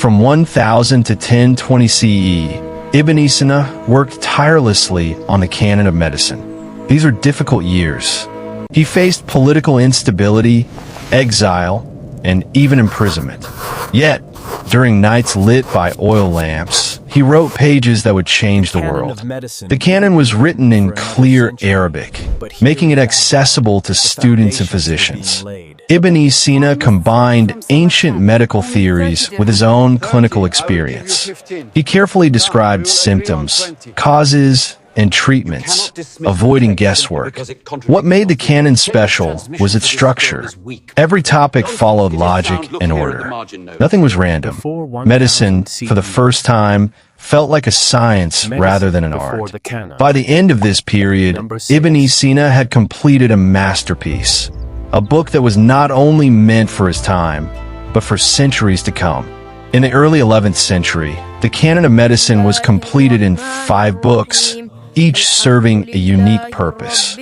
From 1000 to 1020 CE, Ibn-e-Sina worked tirelessly on the Canon of Medicine. These are difficult years. He faced political instability, exile, and even imprisonment. Yet, during nights lit by oil lamps, he wrote pages that would change the world. The Canon was written in clear Arabic, making it accessible to students and physicians. Ibn-e-Sina combined ancient medical theories with his own clinical experience. He carefully described symptoms, causes, and treatments, avoiding guesswork. What made the Canon special was its structure. Every topic followed logic and order. Nothing was random. Medicine, for the first time, felt like a science rather than an art. By the end of this period, Ibn-e-Sina had completed a masterpiece, a book that was not only meant for his time, but for centuries to come. In the early 11th century, the Canon of Medicine was completed in 5 books, each serving a unique purpose.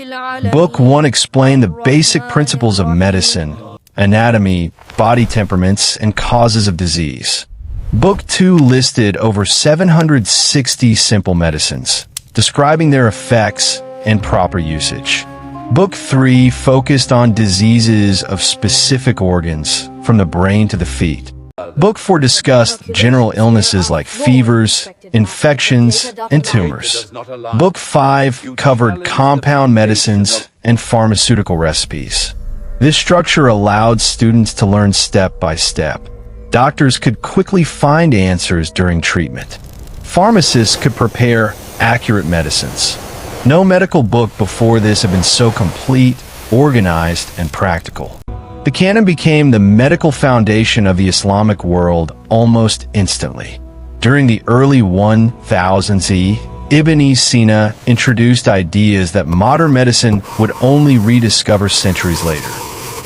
Book 1 explained the basic principles of medicine, anatomy, body temperaments, and causes of disease. Book 2 listed over 760 simple medicines, describing their effects and proper usage. Book 3 focused on diseases of specific organs, from the brain to the feet. Book 4 discussed general illnesses like fevers, infections, and tumors. Book 5 covered compound medicines and pharmaceutical recipes. This structure allowed students to learn step by step. Doctors could quickly find answers during treatment. Pharmacists could prepare accurate medicines. No medical book before this had been so complete, organized, and practical. The Canon became the medical foundation of the Islamic world almost instantly. During the early 1000s, Ibn-e-Sina introduced ideas that modern medicine would only rediscover centuries later.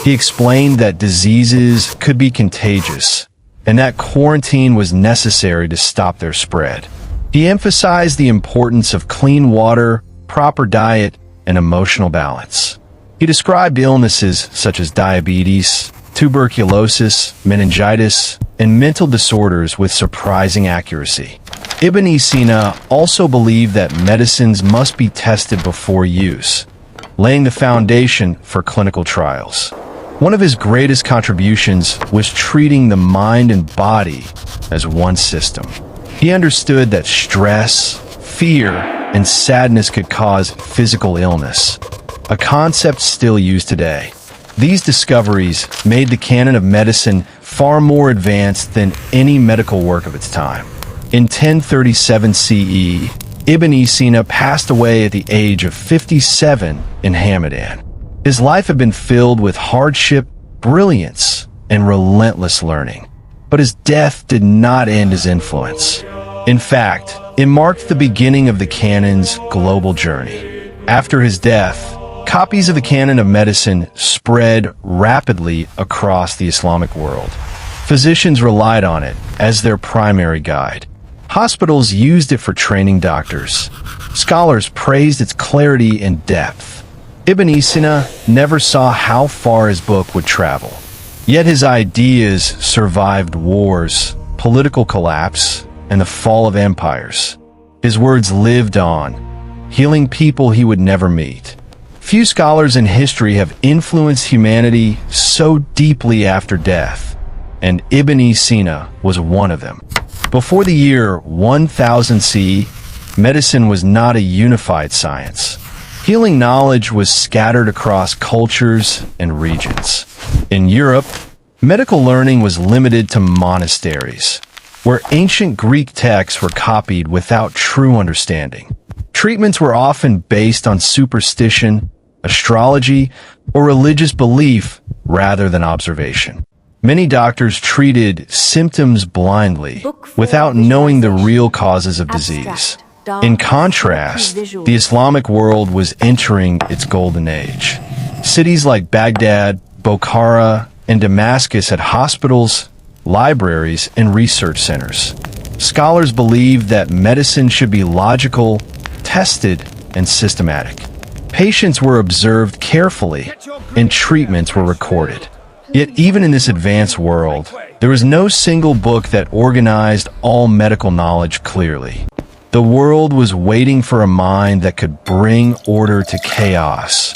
He explained that diseases could be contagious, and that quarantine was necessary to stop their spread. He emphasized the importance of clean water, proper diet, and emotional balance. He described illnesses such as diabetes, tuberculosis, meningitis, and mental disorders with surprising accuracy. Ibn-e-Sina also believed that medicines must be tested before use, laying the foundation for clinical trials. One of his greatest contributions was treating the mind and body as one system. He understood that stress, fear, and sadness could cause physical illness, a concept still used today. These discoveries made the Canon of Medicine far more advanced than any medical work of its time. In 1037 CE, Ibn-e-Sina passed away at the age of 57 in Hamadan. His life had been filled with hardship, brilliance, and relentless learning. But his death did not end his influence. In fact, it marked the beginning of the Canon's global journey. After his death, copies of the Canon of Medicine spread rapidly across the Islamic world. Physicians relied on it as their primary guide. Hospitals used it for training doctors. Scholars praised its clarity and depth. Ibn-e-Sina never saw how far his book would travel. Yet his ideas survived wars, political collapse, and the fall of empires. His words lived on, healing people he would never meet. Few scholars in history have influenced humanity so deeply after death, and Ibn-e-Sina was one of them. Before the year 1000 CE, medicine was not a unified science. Healing knowledge was scattered across cultures and regions. In Europe, medical learning was limited to monasteries, where ancient Greek texts were copied without true understanding. Treatments were often based on superstition, astrology, or religious belief rather than observation. Many doctors treated symptoms blindly, without knowing the real causes of disease. In contrast, the Islamic world was entering its golden age. Cities like Baghdad, Bokhara, and Damascus had hospitals, libraries, and research centers. Scholars believed that medicine should be logical, tested, and systematic. Patients were observed carefully, and treatments were recorded. Yet even in this advanced world, There was no single book that organized all medical knowledge clearly. The world was waiting for a mind that could bring order to chaos,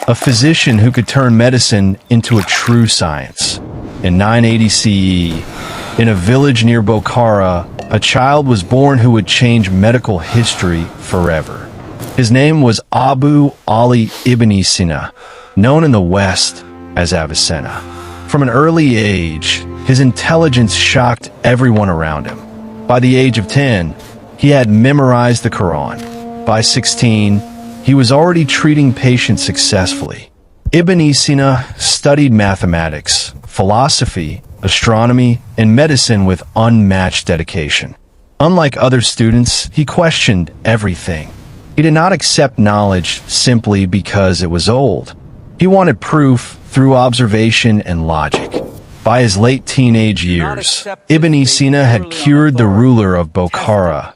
a physician who could turn medicine into a true science. In 980 CE, in a village near Bokhara, a child was born who would change medical history forever. His name was Abu Ali Ibn-e-Sina, known in the West as Avicenna. From an early age, his intelligence shocked everyone around him. By the age of 10, he had memorized the Quran. By 16, he was already treating patients successfully. Ibn-e-Sina studied mathematics, philosophy, astronomy, and medicine with unmatched dedication. Unlike other students, he questioned everything. He did not accept knowledge simply because it was old. He wanted proof through observation and logic. By his late teenage years, Ibn-e-Sina had cured the ruler of Bokhara,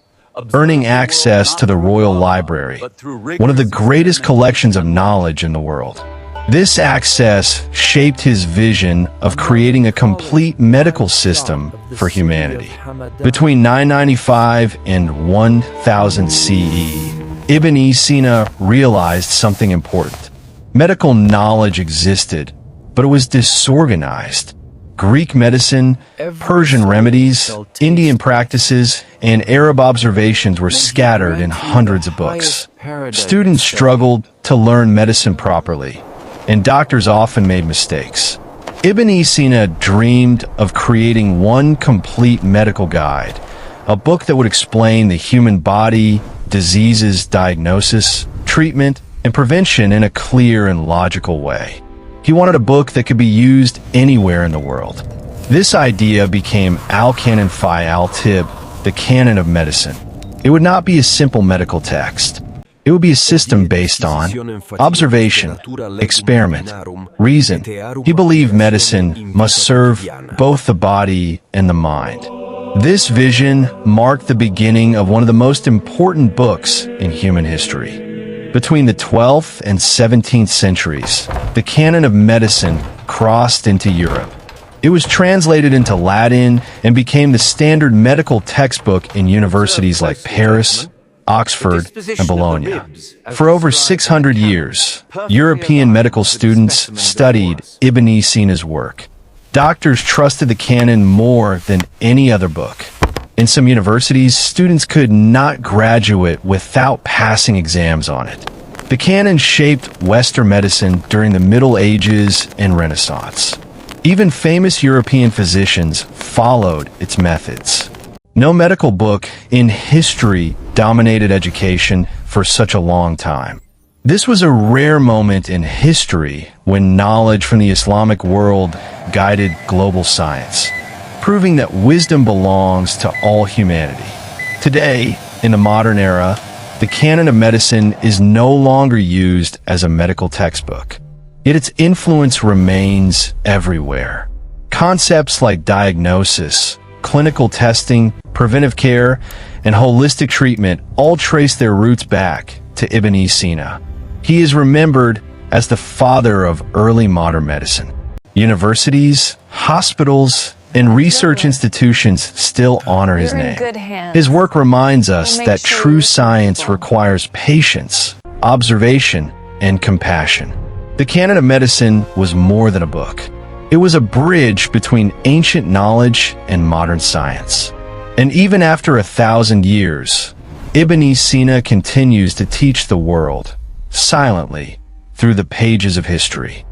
earning access to the royal library, one of the greatest collections of knowledge in the world. This access shaped his vision of creating a complete medical system for humanity. Between 995 and 1000 CE, Ibn-e-Sina realized something important. Medical knowledge existed, but it was disorganized. Greek medicine, Persian remedies, Indian practices, and Arab observations were scattered in hundreds of books. Students struggled to learn medicine properly, and doctors often made mistakes. Ibn-e-Sina dreamed of creating one complete medical guide, a book that would explain the human body, diseases, diagnosis, treatment, and prevention in a clear and logical way. He wanted a book that could be used anywhere in the world. This idea became Al-Canon Fi Al-Tib, the Canon of Medicine. It would not be a simple medical text. It would be a system based on observation, experiment, reason. He believed medicine must serve both the body and the mind. This vision marked the beginning of one of the most important books in human history. Between the 12th and 17th centuries, the Canon of Medicine crossed into Europe. It was translated into Latin and became the standard medical textbook in universities like Paris, Oxford, and Bologna. For over 600 years, European medical students studied Ibn-e-Sina's work. Doctors trusted the canon more than any other book. In some universities, students could not graduate without passing exams on it. The canon shaped Western medicine during the Middle Ages and Renaissance. Even famous European physicians followed its methods. No medical book in history dominated education for such a long time. This was a rare moment in history when knowledge from the Islamic world guided global science, proving that wisdom belongs to all humanity. Today, in the modern era, the Canon of Medicine is no longer used as a medical textbook. Yet its influence remains everywhere. Concepts like diagnosis, clinical testing, preventive care, and holistic treatment all trace their roots back to Ibn-e-Sina. He is remembered as the father of early modern medicine. Universities, hospitals, and research institutions still honor his name. His work reminds us that true science requires patience, observation, and compassion. The Canon of Medicine was more than a book. It was a bridge between ancient knowledge and modern science. And even after 1,000 years, Ibn-e-Sina continues to teach the world, silently, through the pages of history.